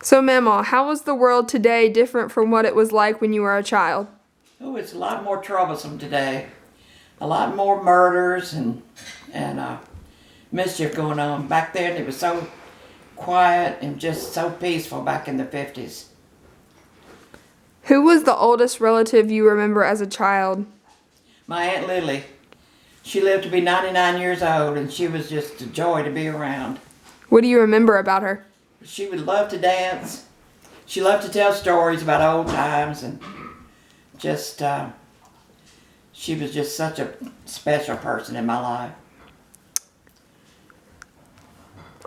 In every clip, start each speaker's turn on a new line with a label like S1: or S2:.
S1: So, Mammaw, how is the world today different from what it was like when you were a child?
S2: Oh, it's a lot more troublesome today. A lot more murders and mischief going on. Back then it was so quiet and just so peaceful back in the 50s.
S1: Who was the oldest relative you remember as a child?
S2: My Aunt Lily, she lived to be 99 years old and she was just a joy to be around.
S1: What do you remember about her?
S2: She would love to dance. She loved to tell stories about old times and just, she was just such a special person in my life.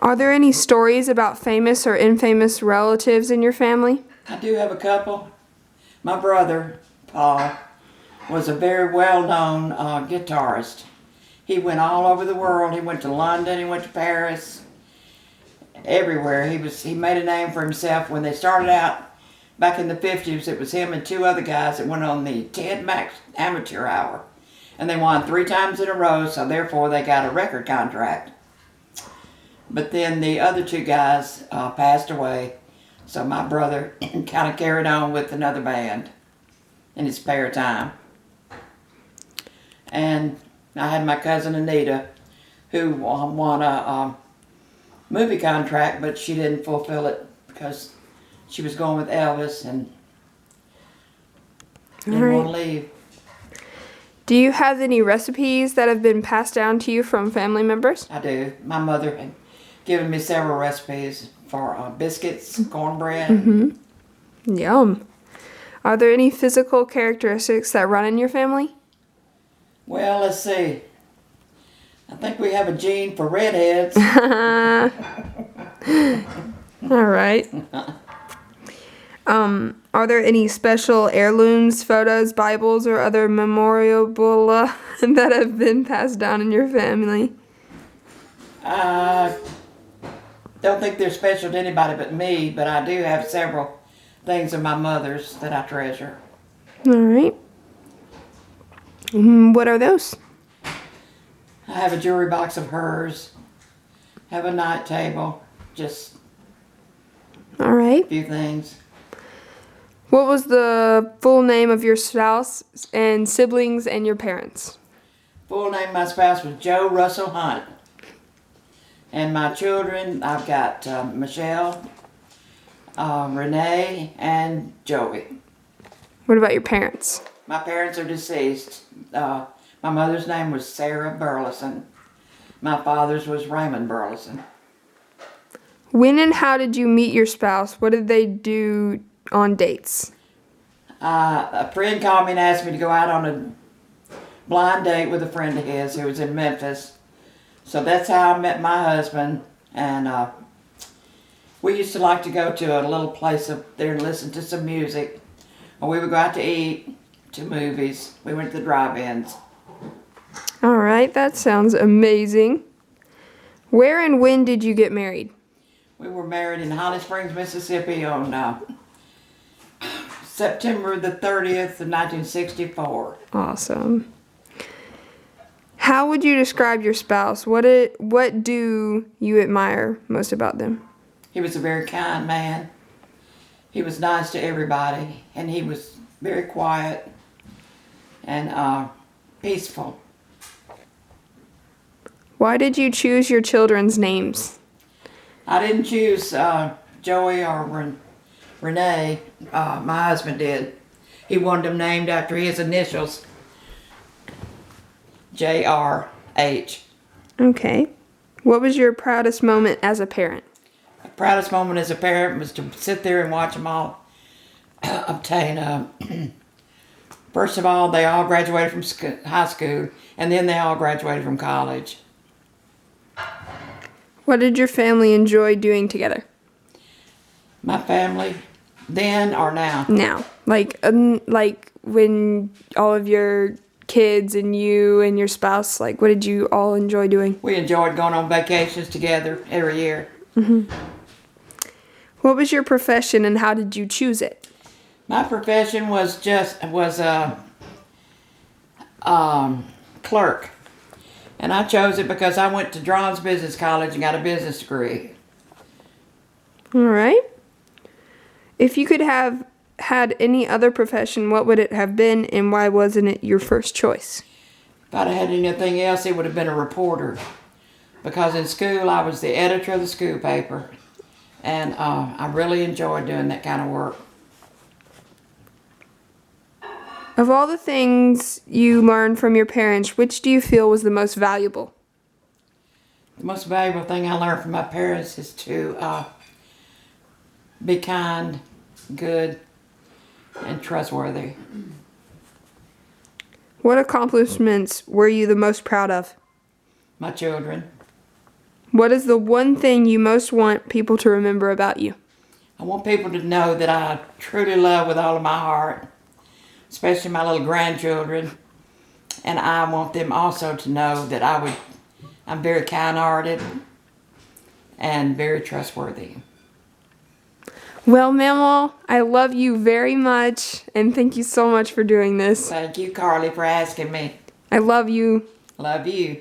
S1: Are there any stories about famous or infamous relatives in your family?
S2: I do have a couple. My brother, Paul, was a very well-known guitarist. He went all over the world. He went to London, he went to Paris, everywhere. He made a name for himself. When they started out back in the 50s, it was him and two other guys that went on the Ted Max Amateur Hour. And they won 3 times in a row, so therefore they got a record contract. But then the other 2 guys passed away, so my brother kind of carried on with another band in his spare time. And I had my cousin Anita, who won a movie contract, but she didn't fulfill it because she was going with Elvis and didn't want to leave.
S1: Do you have any recipes that have been passed down to you from family members?
S2: I do. My mother had given me several recipes for biscuits, cornbread.
S1: Yum. Are there any physical characteristics that run in your family?
S2: Well, let's see. I think we have a gene for redheads.
S1: All right. Are there any special heirlooms, photos, Bibles, or other memorabilia that have been passed down in your family?
S2: Don't think they're special to anybody but me, but I do have several things of my mother's that I treasure.
S1: All right. What are those?
S2: I have a jewelry box of hers, have a night table, just
S1: All right.
S2: a few things.
S1: What was the full name of your spouse and siblings and your parents?
S2: Full name of my spouse was Joe Russell Hunt. And my children, I've got Michelle, Renee, and Joey.
S1: What about your parents?
S2: My parents are deceased. My mother's name was Sarah Burleson. My father's was Raymond Burleson.
S1: When and how did you meet your spouse? What did they do on dates?
S2: A friend called me and asked me to go out on a blind date with a friend of his who was in Memphis. So that's how I met my husband. And we used to like to go to a little place up there and listen to some music. Or we would go out to eat, to movies. We went to the drive-ins.
S1: All right, that sounds amazing. Where and when did you get married?
S2: We were married in Holly Springs, Mississippi on September the 30th of 1964.
S1: Awesome. How would you describe your spouse? What do you admire most about them?
S2: He was a very kind man. He was nice to everybody, and he was very quiet and peaceful.
S1: Why did you choose your children's names?
S2: I didn't choose Joey or Renee. My husband did. He wanted them named after his initials, J.R.H.
S1: Okay. What was your proudest moment as a parent?
S2: The proudest moment as a parent was to sit there and watch them all obtain. First of all, they all graduated from high school, and then they all graduated from college.
S1: What did your family enjoy doing together?
S2: My family, then or now?
S1: Now, like when all of your kids and you and your spouse, like what did you all enjoy doing?
S2: We enjoyed going on vacations together every year.
S1: What was your profession and how did you choose it?
S2: My profession was clerk. And I chose it because I went to Drum's Business College and got a business degree.
S1: All right. If you could have had any other profession, what would it have been and why wasn't it your first choice?
S2: If I'd have had anything else, it would have been a reporter. Because in school, I was the editor of the school paper. And I really enjoyed doing that kind of work.
S1: Of all the things you learned from your parents, which do you feel was the most valuable?
S2: The most valuable thing I learned from my parents is to be kind, good, and trustworthy.
S1: What accomplishments were you the most proud of?
S2: My children.
S1: What is the one thing you most want people to remember about you?
S2: I want people to know that I truly love with all of my heart, especially my little grandchildren. And I want them also to know that I'm very kind-hearted and very trustworthy.
S1: Well, Mammaw, I love you very much, and thank you so much for doing this.
S2: Thank you, Carly, for asking me.
S1: I love you.
S2: Love you.